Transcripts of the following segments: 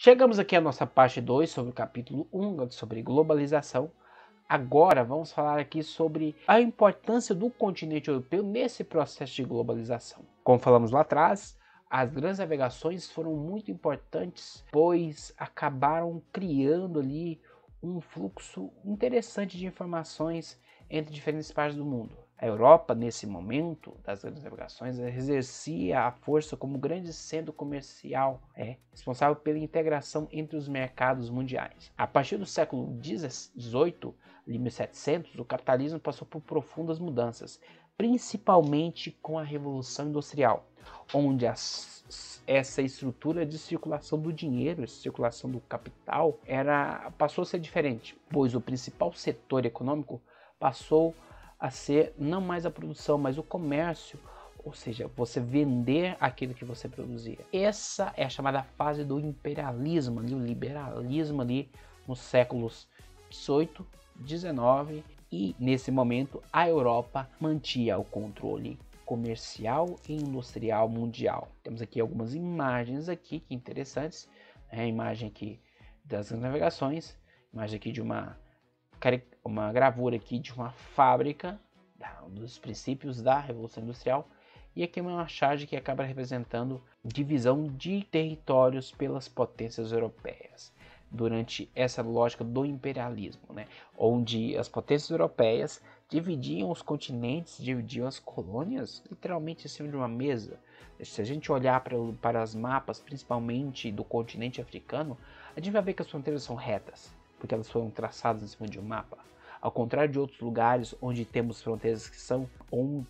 Chegamos aqui à nossa parte 2 sobre o capítulo 1 sobre globalização. Agora vamos falar aqui sobre a importância do continente europeu nesse processo de globalização. Como falamos lá atrás, as grandes navegações foram muito importantes, pois acabaram criando ali um fluxo interessante de informações entre diferentes partes do mundo. A Europa, nesse momento das grandes navegações, exercia a força como grande centro comercial, responsável pela integração entre os mercados mundiais. A partir do século XVIII, em 1700, o capitalismo passou por profundas mudanças, principalmente com a Revolução Industrial, onde essa estrutura de circulação do dinheiro, circulação do capital, passou a ser diferente, pois o principal setor econômico passou a ser não mais a produção, mas o comércio, ou seja, você vender aquilo que você produzia. Essa é a chamada fase do imperialismo, o liberalismo ali nos séculos 18, 19 e nesse momento a Europa mantinha o controle comercial e industrial mundial. Temos aqui algumas imagens aqui que interessantes, a imagem aqui das navegações, imagem aqui de uma gravura aqui de uma fábrica, dos princípios da Revolução Industrial, e aqui uma charge que acaba representando divisão de territórios pelas potências europeias, durante essa lógica do imperialismo, onde as potências europeias dividiam os continentes, dividiam as colônias, literalmente em cima de uma mesa. Se a gente olhar para os mapas, principalmente do continente africano, a gente vai ver que as fronteiras são retas, porque elas foram traçadas em cima de um mapa. Ao contrário de outros lugares onde temos fronteiras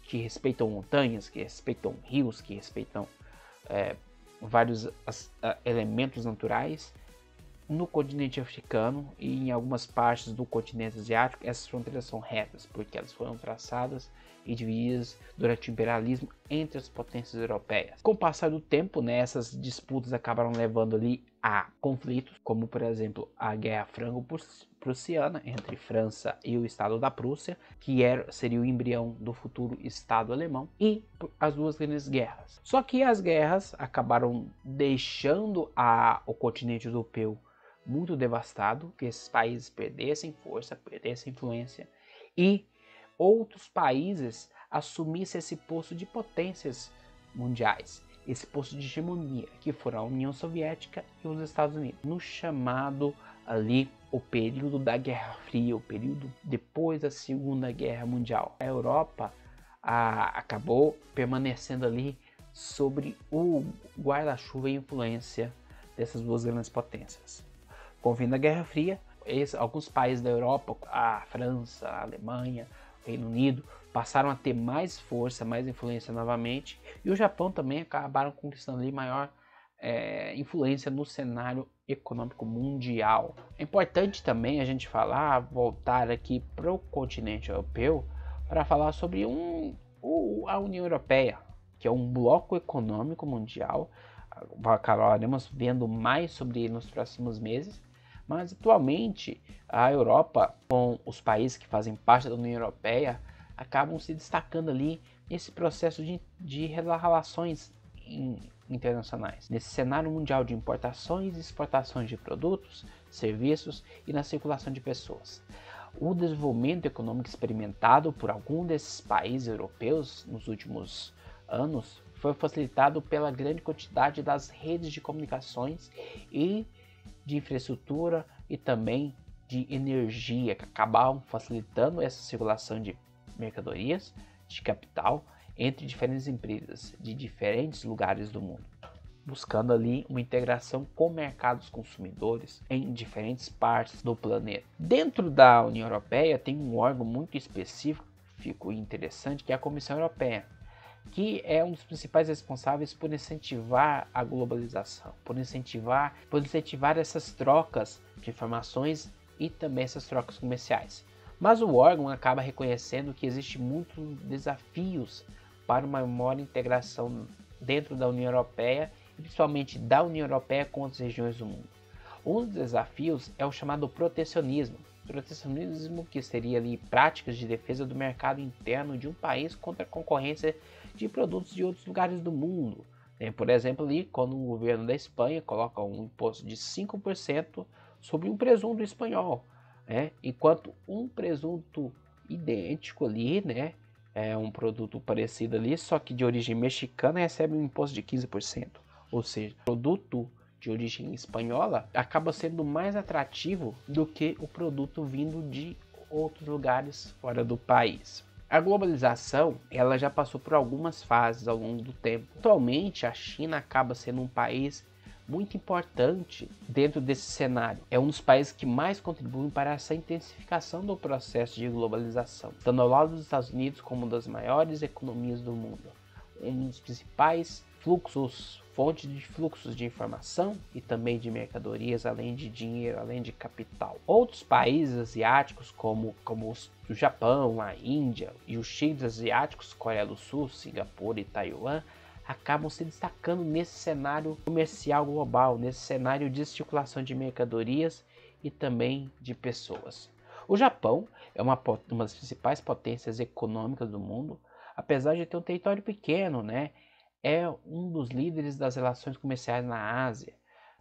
que respeitam montanhas, que respeitam rios, que respeitam vários elementos naturais, no continente africano e em algumas partes do continente asiático, essas fronteiras são retas, porque elas foram traçadas e divididas durante o imperialismo entre as potências europeias. Com o passar do tempo, essas disputas acabaram levando ali a conflitos, como por exemplo a Guerra Franco-Prussiana entre França e o Estado da Prússia, que seria o embrião do futuro Estado alemão, e as duas grandes guerras. Só que as guerras acabaram deixando o continente europeu muito devastado, que esses países perdessem força, perdessem influência, e outros países assumissem esse posto de potências mundiais, esse posto de hegemonia, que foram a União Soviética e os Estados Unidos, no chamado ali o período da Guerra Fria, o período depois da Segunda Guerra Mundial. A Europa acabou permanecendo ali sobre o guarda-chuva e influência dessas duas grandes potências. Com o fim da Guerra Fria, alguns países da Europa, a França, a Alemanha, o Reino Unido, passaram a ter mais força, mais influência novamente, e o Japão também acabaram conquistando ali maior influência no cenário econômico mundial. É importante também a gente voltar aqui para o continente europeu, para falar sobre a União Europeia, que é um bloco econômico mundial. Acabaremos vendo mais sobre ele nos próximos meses. Mas atualmente a Europa, com os países que fazem parte da União Europeia, acabam se destacando ali nesse processo de relações internacionais, nesse cenário mundial de importações e exportações de produtos, serviços e na circulação de pessoas. O desenvolvimento econômico experimentado por algum desses países europeus nos últimos anos foi facilitado pela grande quantidade das redes de comunicações e de infraestrutura e também de energia, que acabavam facilitando essa circulação de mercadorias, de capital, entre diferentes empresas de diferentes lugares do mundo, buscando ali uma integração com mercados consumidores em diferentes partes do planeta. Dentro da União Europeia tem um órgão muito específico e interessante, que é a Comissão Europeia, que é um dos principais responsáveis por incentivar a globalização, por incentivar essas trocas de informações e também essas trocas comerciais. Mas o órgão acaba reconhecendo que existem muitos desafios para uma maior integração dentro da União Europeia, e principalmente da União Europeia com outras regiões do mundo. Um dos desafios é o chamado protecionismo. Protecionismo, que seria ali práticas de defesa do mercado interno de um país contra a concorrência de produtos de outros lugares do mundo, Por exemplo, ali, quando o governo da Espanha coloca um imposto de 5% sobre um presunto espanhol, né? Enquanto um presunto idêntico ali, né, é um produto parecido ali, só que de origem mexicana, recebe um imposto de 15%. Ou seja, o produto de origem espanhola acaba sendo mais atrativo do que o produto vindo de outros lugares fora do país. A globalização, ela já passou por algumas fases ao longo do tempo. Atualmente, a China acaba sendo um país muito importante dentro desse cenário. É um dos países que mais contribuem para essa intensificação do processo de globalização, estando ao lado dos Estados Unidos como uma das maiores economias do mundo, um dos principais fontes de fluxos de informação e também de mercadorias, além de dinheiro, além de capital. Outros países asiáticos, como o Japão, a Índia e os tigres asiáticos, Coreia do Sul, Singapura e Taiwan, acabam se destacando nesse cenário comercial global, nesse cenário de circulação de mercadorias e também de pessoas. O Japão é uma das principais potências econômicas do mundo, apesar de ter um território pequeno, né? É um dos líderes das relações comerciais na Ásia,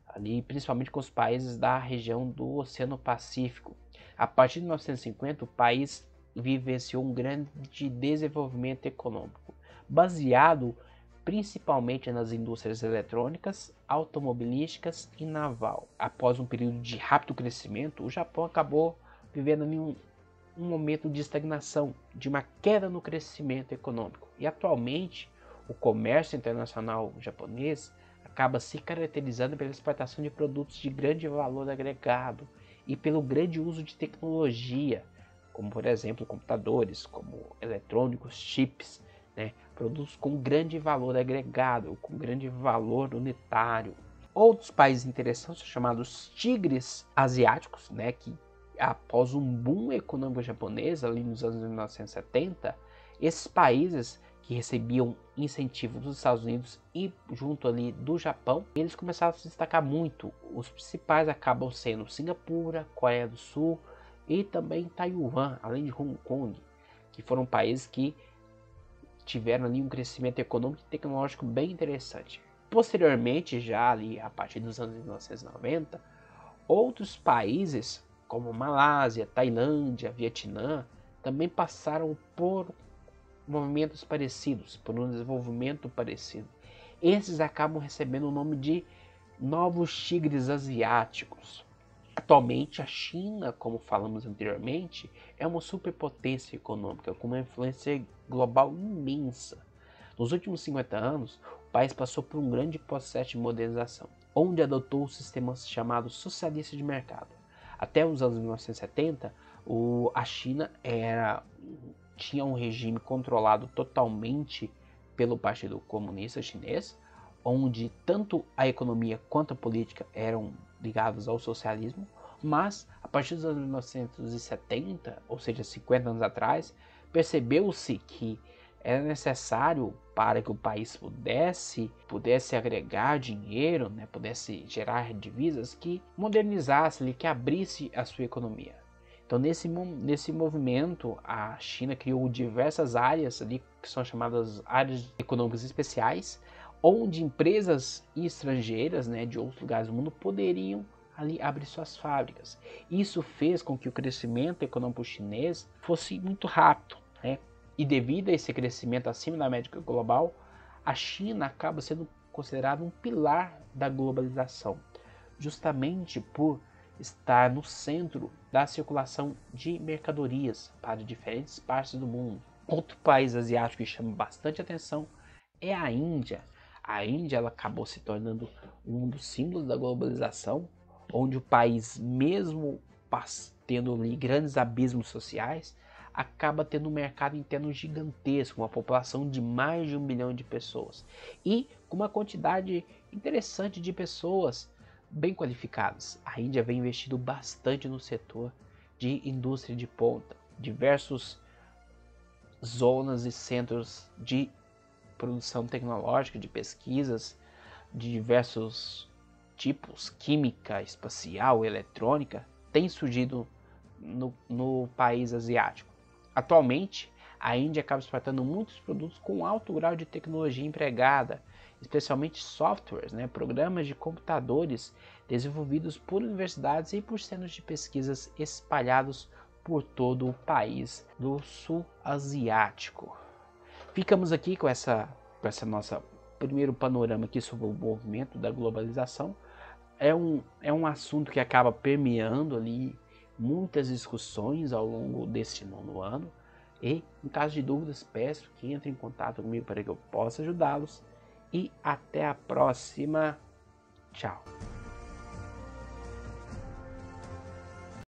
ali principalmente com os países da região do Oceano Pacífico. A partir de 1950, o país vivenciou um grande desenvolvimento econômico, baseado principalmente nas indústrias eletrônicas, automobilísticas e naval. Após um período de rápido crescimento, o Japão acabou vivendo ali um momento de estagnação, de uma queda no crescimento econômico. E atualmente, o comércio internacional japonês acaba se caracterizando pela exportação de produtos de grande valor agregado e pelo grande uso de tecnologia, como por exemplo computadores, como eletrônicos, chips, né? Produtos com grande valor agregado, com grande valor unitário. Outros países interessantes são chamados tigres asiáticos, né? Que após um boom econômico japonês ali nos anos 1970, esses países que recebiam incentivo dos Estados Unidos e junto ali do Japão, eles começaram a se destacar muito. Os principais acabam sendo Singapura, Coreia do Sul e também Taiwan, além de Hong Kong, que foram países que tiveram ali um crescimento econômico e tecnológico bem interessante. Posteriormente, já ali a partir dos anos 1990, outros países como Malásia, Tailândia, Vietnã também passaram por movimentos parecidos, por um desenvolvimento parecido. Esses acabam recebendo o nome de novos tigres asiáticos. Atualmente, a China, como falamos anteriormente, é uma superpotência econômica com uma influência global imensa. Nos últimos 50 anos, o país passou por um grande processo de modernização, onde adotou o sistema chamado socialista de mercado. Até os anos 1970, a China tinha um regime controlado totalmente pelo Partido Comunista Chinês, onde tanto a economia quanto a política eram ligados ao socialismo, mas a partir dos anos 1970, ou seja, 50 anos atrás, percebeu-se que era necessário para que o país pudesse agregar dinheiro, né, pudesse gerar divisas, que modernizasse, que abrisse a sua economia. Então, nesse movimento, a China criou diversas áreas ali, que são chamadas áreas econômicas especiais, onde empresas estrangeiras, né, de outros lugares do mundo poderiam ali abrir suas fábricas. Isso fez com que o crescimento econômico chinês fosse muito rápido, né? E devido a esse crescimento acima da média global, a China acaba sendo considerada um pilar da globalização, justamente por estar no centro da circulação de mercadorias para diferentes partes do mundo. Outro país asiático que chama bastante atenção é a Índia. A Índia ela acabou se tornando um dos símbolos da globalização, onde o país, mesmo tendo ali grandes abismos sociais, acaba tendo um mercado interno gigantesco, uma população de mais de 1 bilhão de pessoas e com uma quantidade interessante de pessoas bem qualificadas. A Índia vem investindo bastante no setor de indústria de ponta, diversas zonas e centros de produção tecnológica, de pesquisas de diversos tipos, química, espacial, eletrônica, tem surgido no país asiático. Atualmente, a Índia acaba exportando muitos produtos com alto grau de tecnologia empregada especialmente softwares, né, programas de computadores desenvolvidos por universidades e por centros de pesquisas espalhados por todo o país do sul asiático. Ficamos aqui com essa nossa primeiro panorama aqui sobre o movimento da globalização. É um assunto que acaba permeando ali muitas discussões ao longo deste nono ano. E, em caso de dúvidas, peço que entre em contato comigo para que eu possa ajudá-los. E até a próxima. Tchau.